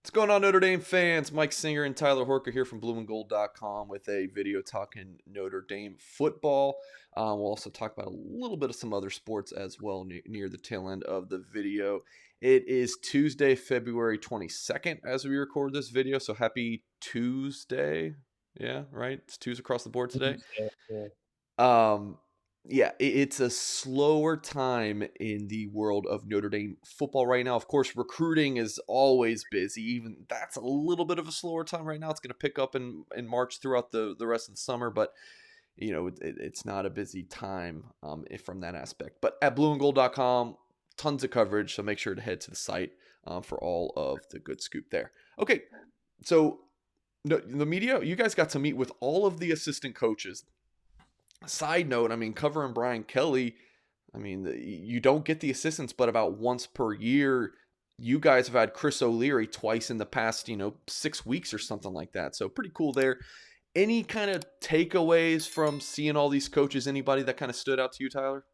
What's going on, Notre Dame fans? Mike Singer and Tyler Horka here from blueandgold.com with a video talking Notre Dame football. We'll also talk about a little bit of some other sports as well near the tail end of the video. It is Tuesday, February 22nd as we record this video, so happy Tuesday. Yeah, right? It's Tuesday across the board today. Yeah. Um, yeah, it's a slower time in the world of Notre Dame football right now. Of course, recruiting is always busy. Even that's a little bit of a slower time right now. It's going to pick up in March throughout the rest of the summer, but it's not a busy time from that aspect. But at blueandgold.com, tons of coverage, so make sure to head to the site for all of the good scoop there. Okay, so the media, you guys got to meet with all of the assistant coaches. Side note, I mean, covering Brian Kelly, I mean, you don't get the assistants, but about once per year. You guys have had Chris O'Leary twice in the past, 6 weeks or something like that. So pretty cool there. Any kind of takeaways from seeing all these coaches? Anybody that kind of stood out to you, Tyler?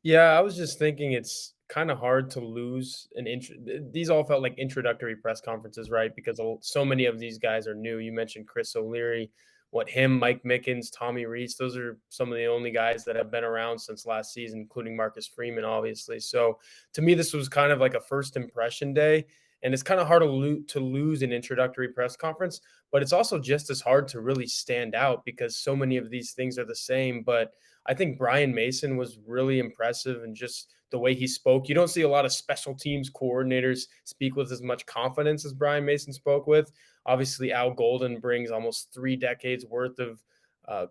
Yeah, I was just thinking it's kind of hard to lose an intro. These all felt like introductory press conferences, right? Because so many of these guys are new. You mentioned Chris O'Leary, Mike Mickens, Tommy Rees. Those are some of the only guys that have been around since last season, including Marcus Freeman, obviously. So to me, this was kind of like a first impression day. And it's kind of hard to lose an introductory press conference, but it's also just as hard to really stand out because so many of these things are the same. But I think Brian Mason was really impressive and just the way he spoke. You don't see a lot of special teams coordinators speak with as much confidence as Brian Mason spoke with. Obviously, Al Golden brings almost 3 decades worth of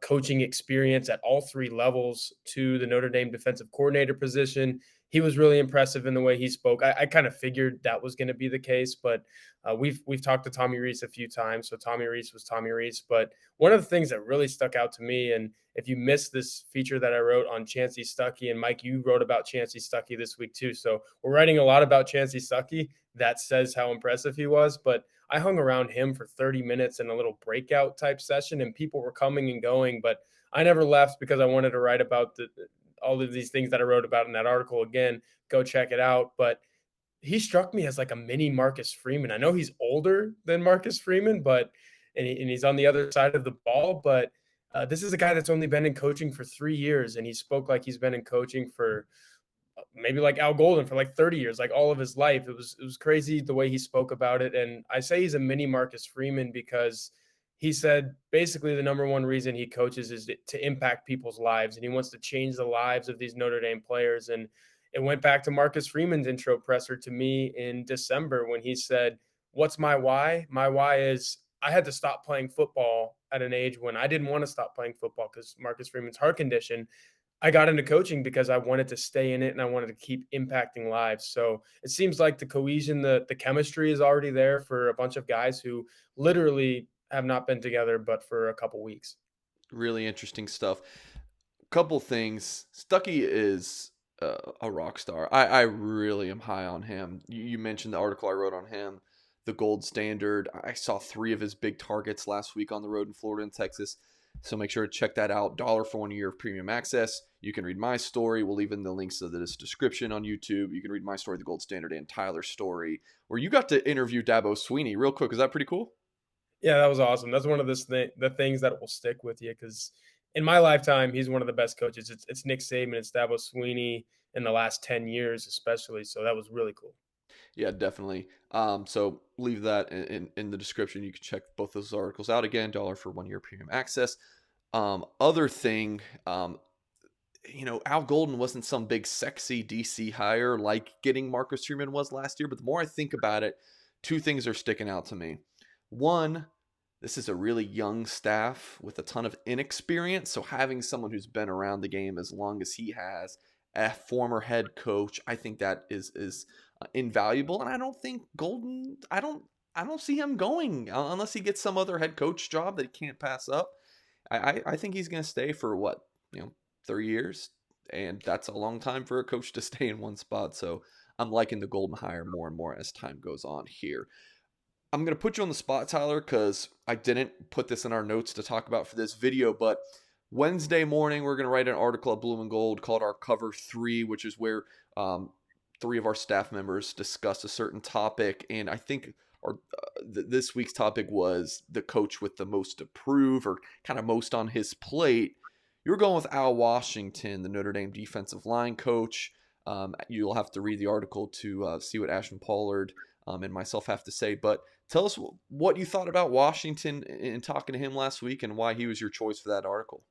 coaching experience at all three levels to the Notre Dame defensive coordinator position. He was really impressive in the way he spoke. I kind of figured that was going to be the case, but we've talked to Tommy Rees a few times, so Tommy Rees was Tommy Rees. But one of the things that really stuck out to me, and if you missed this feature that I wrote on Chancey Stuckey, and Mike, you wrote about Chancey Stuckey this week too. So we're writing a lot about Chancey Stuckey. That says how impressive he was. But I hung around him for 30 minutes in a little breakout type session, and people were coming and going. But I never left because I wanted to write about all of these things that I wrote about in that article. Again, go check it out. But he struck me as like a mini Marcus Freeman. I know he's older than Marcus Freeman, but and he's on the other side of the ball. But this is a guy that's only been in coaching for 3 years, and he spoke like he's been in coaching for maybe like Al Golden for like 30 years, like all of his life. It was crazy the way he spoke about it. And I say he's a mini Marcus Freeman because he said basically the number one reason he coaches is to impact people's lives, and he wants to change the lives of these Notre Dame players. And it went back to Marcus Freeman's intro presser to me in December when he said, "What's my why? My why is I had to stop playing football at an age when I didn't want to stop playing football because Marcus Freeman's heart condition. I got into coaching because I wanted to stay in it and I wanted to keep impacting lives." So it seems like the cohesion, the chemistry is already there for a bunch of guys who literally have not been together but for a couple weeks. Really interesting stuff. Couple things. Stuckey is a rock star. I really am high on him. You mentioned the article I wrote on him, the gold standard. I saw 3 of his big targets last week on the road in Florida and Texas. So make sure to check that out. Dollar for 1 year of premium access. You can read my story. We'll leave in the links to this description on YouTube. You can read my story, the gold standard, and Tyler's story, where you got to interview Dabo Sweeney. Real quick, is that pretty cool? Yeah, that was awesome. That's one of the things that will stick with you because in my lifetime, he's one of the best coaches. It's Nick Saban, it's Dabo Swinney in the last 10 years, especially. So that was really cool. Yeah, definitely. So leave that in the description. You can check both those articles out again. Dollar for 1 year premium access. Other thing, Al Golden wasn't some big sexy DC hire like getting Marcus Freeman was last year. But the more I think about it, 2 things are sticking out to me. One, this is a really young staff with a ton of inexperience. So having someone who's been around the game as long as he has, a former head coach, I think that is invaluable. And I don't think Golden, I don't see him going unless he gets some other head coach job that he can't pass up. I think he's going to stay for what, 3 years, and that's a long time for a coach to stay in one spot. So I'm liking the Golden hire more and more as time goes on here. I'm going to put you on the spot, Tyler, because I didn't put this in our notes to talk about for this video, but Wednesday morning, we're going to write an article at Blue and Gold called our Cover 3, which is where three of our staff members discussed a certain topic, and I think this week's topic was the coach with the most to prove, or kind of most on his plate. You were going with Al Washington, the Notre Dame defensive line coach. You'll have to read the article to see what Ashton Pollard and myself have to say. But tell us what you thought about Washington in talking to him last week, and why he was your choice for that article.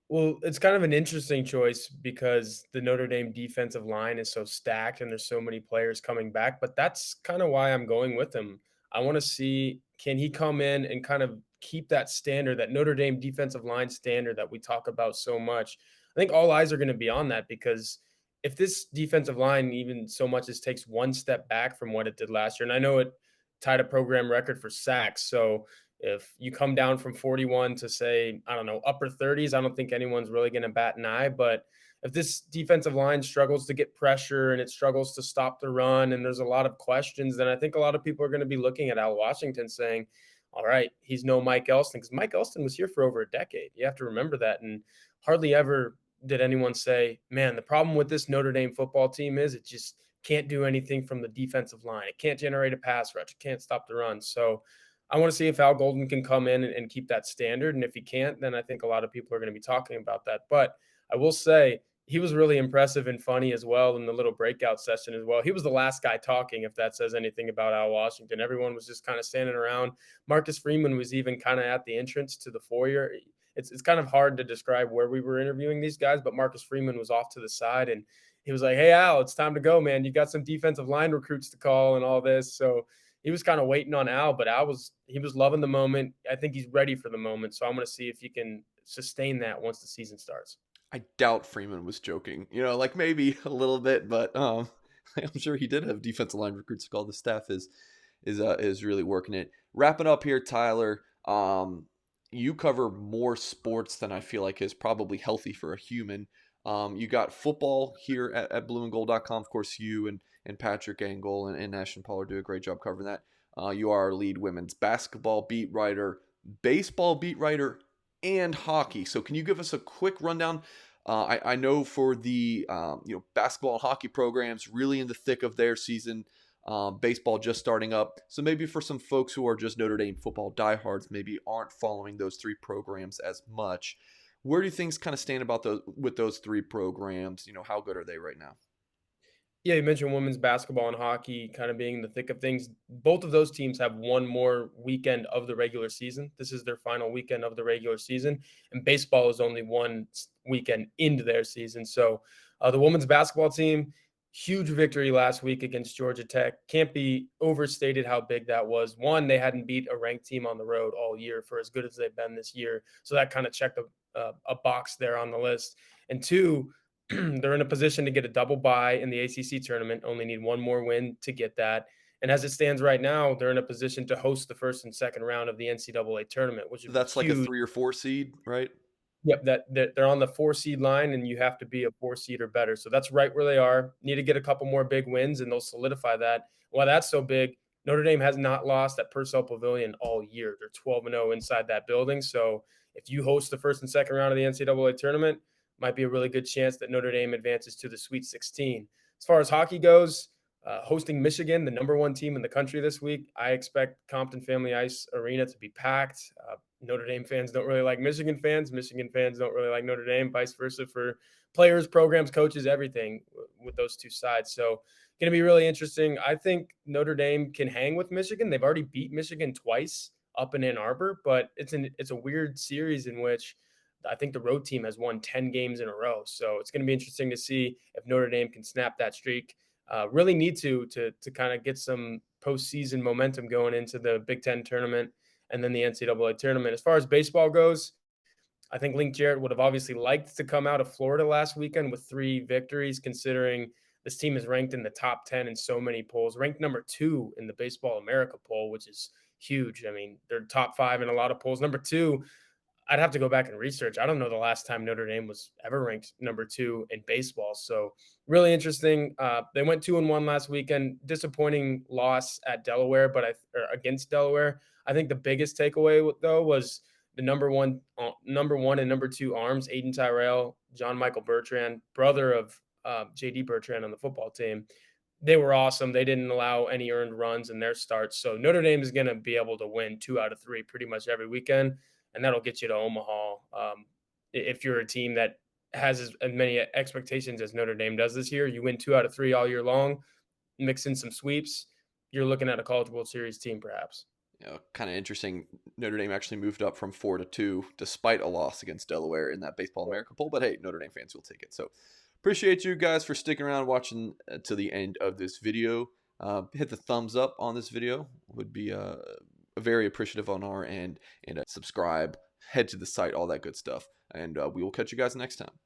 Well, it's kind of an interesting choice because the Notre Dame defensive line is so stacked and there's so many players coming back, but that's kind of why I'm going with him. I want to see, can he come in and kind of keep that standard, that Notre Dame defensive line standard that we talk about so much. I think all eyes are going to be on that because if this defensive line even so much as takes one step back from what it did last year, and I know it tied a program record for sacks, so if you come down from 41 to, say, I don't know, upper 30s, I don't think anyone's really going to bat an eye. But if this defensive line struggles to get pressure and it struggles to stop the run, and there's a lot of questions, then I think a lot of people are going to be looking at Al Washington saying, all right, he's no Mike Elston, because Mike Elston was here for over a decade. You have to remember that. And hardly ever did anyone say, man, the problem with this Notre Dame football team is it just can't do anything from the defensive line. It can't generate a pass rush. It can't stop the run. So I want to see if Al Golden can come in and keep that standard. And if he can't, then I think a lot of people are going to be talking about that. But I will say he was really impressive and funny as well in the little breakout session as well. He was the last guy talking, if that says anything about Al Washington. Everyone was just kind of standing around. Marcus Freeman was even kind of at the entrance to the foyer. It's kind of hard to describe where we were interviewing these guys, but Marcus Freeman was off to the side and he was like, "Hey Al, it's time to go, man. You got some defensive line recruits to call and all this." So he was kind of waiting on Al, but he was loving the moment. I think he's ready for the moment. So I'm going to see if he can sustain that once the season starts. I doubt Freeman was joking. Like maybe a little bit, but I'm sure he did have defensive line recruits call. The staff is really working it. Wrapping up here, Tyler. You cover more sports than I feel like is probably healthy for a human. You got football here at blueandgold.com. Of course, you and Patrick Angle and Ashton Pollard do a great job covering that. You are our lead women's basketball beat writer, baseball beat writer, and hockey. So can you give us a quick rundown? I know for the basketball and hockey programs, really in the thick of their season. Baseball just starting up. So maybe for some folks who are just Notre Dame football diehards, maybe aren't following those three programs as much. Where do things kind of stand about those with those three programs? How good are they right now? Yeah, you mentioned women's basketball and hockey kind of being in the thick of things. Both of those teams have one more weekend of the regular season. This is their final weekend of the regular season, and baseball is only one weekend into their season. So, the women's basketball team, huge victory last week against Georgia Tech. Can't be overstated how big that was. One, they hadn't beat a ranked team on the road all year for as good as they've been this year, so that kind of checked a box there on the list. And two, they're in a position to get a double bye in the ACC tournament, only need one more win to get that. And as it stands right now, they're in a position to host the first and second round of the NCAA tournament, which So would be that's like a huge. 3 or 4 seed, right? Yep, that they're on the 4 seed line, and you have to be a 4 seed or better. So that's right where they are. Need to get a couple more big wins, and they'll solidify that. Why that's so big, Notre Dame has not lost at Purcell Pavilion all year. They're 12-0 inside that building. So if you host the first and second round of the NCAA tournament, might be a really good chance that Notre Dame advances to the Sweet 16. As far as hockey goes, hosting Michigan, the number one team in the country this week, I expect Compton Family Ice Arena to be packed. Notre Dame fans don't really like Michigan fans. Michigan fans don't really like Notre Dame, vice versa for players, programs, coaches, everything with those two sides. So going to be really interesting. I think Notre Dame can hang with Michigan. They've already beat Michigan twice up in Ann Arbor, but it's a weird series in which I think the road team has won 10 games in a row. So it's going to be interesting to see if Notre Dame can snap that streak. Really need to kind of get some postseason momentum going into the Big Ten tournament and then the NCAA tournament. As far as baseball goes, I think Link Jarrett would have obviously liked to come out of Florida last weekend with 3 victories, considering this team is ranked in the top 10 in so many polls, ranked number 2 in the Baseball America poll, which is huge. I mean, they're top 5 in a lot of polls. Number 2, I'd have to go back and research. I don't know the last time Notre Dame was ever ranked number 2 in baseball. So really interesting. They went 2-1 last weekend. Disappointing loss at Delaware, or against Delaware. I think the biggest takeaway though was the number one and number 2 arms, Aiden Tyrell, John Michael Bertrand, brother of JD Bertrand on the football team. They were awesome. They didn't allow any earned runs in their starts. So Notre Dame is going to be able to win 2 out of 3 pretty much every weekend, and that'll get you to Omaha. If you're a team that has as many expectations as Notre Dame does this year, you win 2 out of 3 all year long, mix in some sweeps, you're looking at a College World Series team, perhaps. Kind of interesting. Notre Dame actually moved up from 4-2 despite a loss against Delaware in that Baseball America poll. But hey, Notre Dame fans will take it. So appreciate you guys for sticking around watching to the end of this video. Hit the thumbs up on this video would be very appreciative on our end, and subscribe, head to the site, all that good stuff. And we will catch you guys next time.